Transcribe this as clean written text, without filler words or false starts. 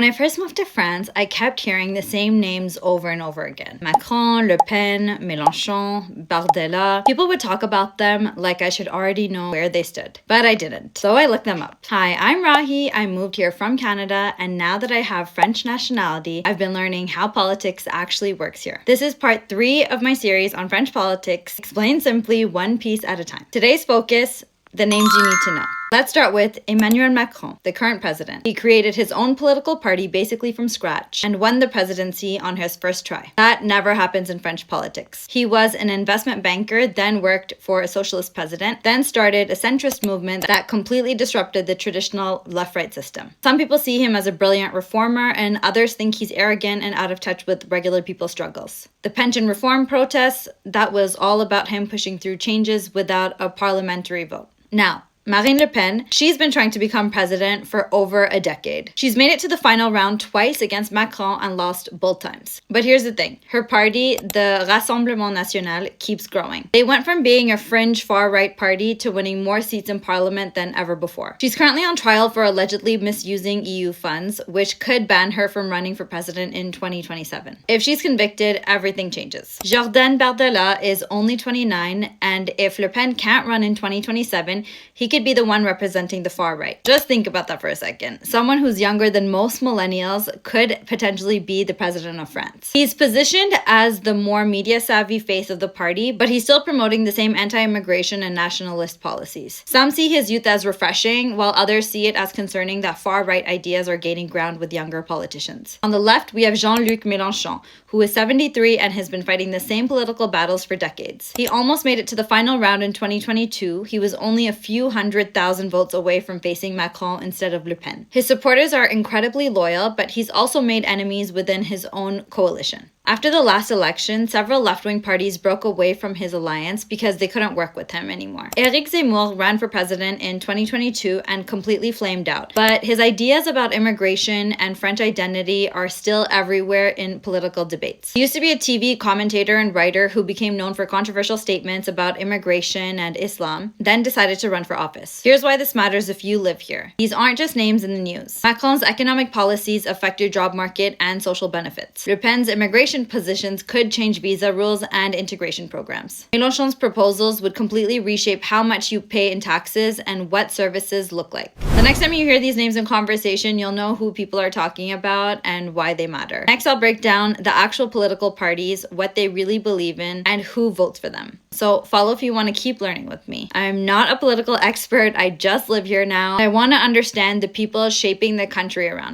When I first moved to France, I kept hearing the same names over and over again. Macron, Le Pen, Mélenchon, Bardella. People would talk about them like I should already know where they stood. But I didn't, so I looked them up. Hi, I'm Rahi. I moved here from Canada, and now that I have French nationality, I've been learning how politics actually works here. This is part 3 of my series on French politics, explained simply one piece at a time. Today's focus: the names you need to know. Let's start with Emmanuel Macron, the current president. He created his own political party basically from scratch and won the presidency on his first try. That never happens in French politics. He was an investment banker, then worked for a socialist president, then started a centrist movement that completely disrupted the traditional left-right system. Some people see him as a brilliant reformer, and others think he's arrogant and out of touch with regular people's struggles. The pension reform protests, that was all about him pushing through changes without a parliamentary vote. Now, Marine Le Pen, she's been trying to become president for over a decade. She's made it to the final round twice against Macron and lost both times. But here's the thing. Her party, the Rassemblement National, keeps growing. They went from being a fringe far-right party to winning more seats in parliament than ever before. She's currently on trial for allegedly misusing EU funds, which could ban her from running for president in 2027. If she's convicted, everything changes. Jordan Bardella is only 29, and if Le Pen can't run in 2027, he could be the one representing the far right. Just think about that for a second. Someone who's younger than most millennials could potentially be the president of France. He's positioned as the more media-savvy face of the party, but he's still promoting the same anti-immigration and nationalist policies. Some see his youth as refreshing, while others see it as concerning that far-right ideas are gaining ground with younger politicians. On the left, we have Jean-Luc Mélenchon, who is 73 and has been fighting the same political battles for decades. He almost made it to the final round in 2022. He was only a few 100,000 votes away from facing Macron instead of Le Pen. His supporters are incredibly loyal, but he's also made enemies within his own coalition. After the last election, several left-wing parties broke away from his alliance because they couldn't work with him anymore. Éric Zemmour ran for president in 2022 and completely flamed out, but his ideas about immigration and French identity are still everywhere in political debates. He used to be a TV commentator and writer who became known for controversial statements about immigration and Islam, then decided to run for office. Here's why this matters if you live here. These aren't just names in the news. Macron's economic policies affect your job market and social benefits. Le Pen's immigration positions could change visa rules and integration programs. Mélenchon's proposals would completely reshape how much you pay in taxes and what services look like. The next time you hear these names in conversation, you'll know who people are talking about and why they matter. Next, I'll break down the actual political parties, what they really believe in, and who votes for them. So follow if you want to keep learning with me. I'm not a political expert. I just live here now. I want to understand the people shaping the country around me.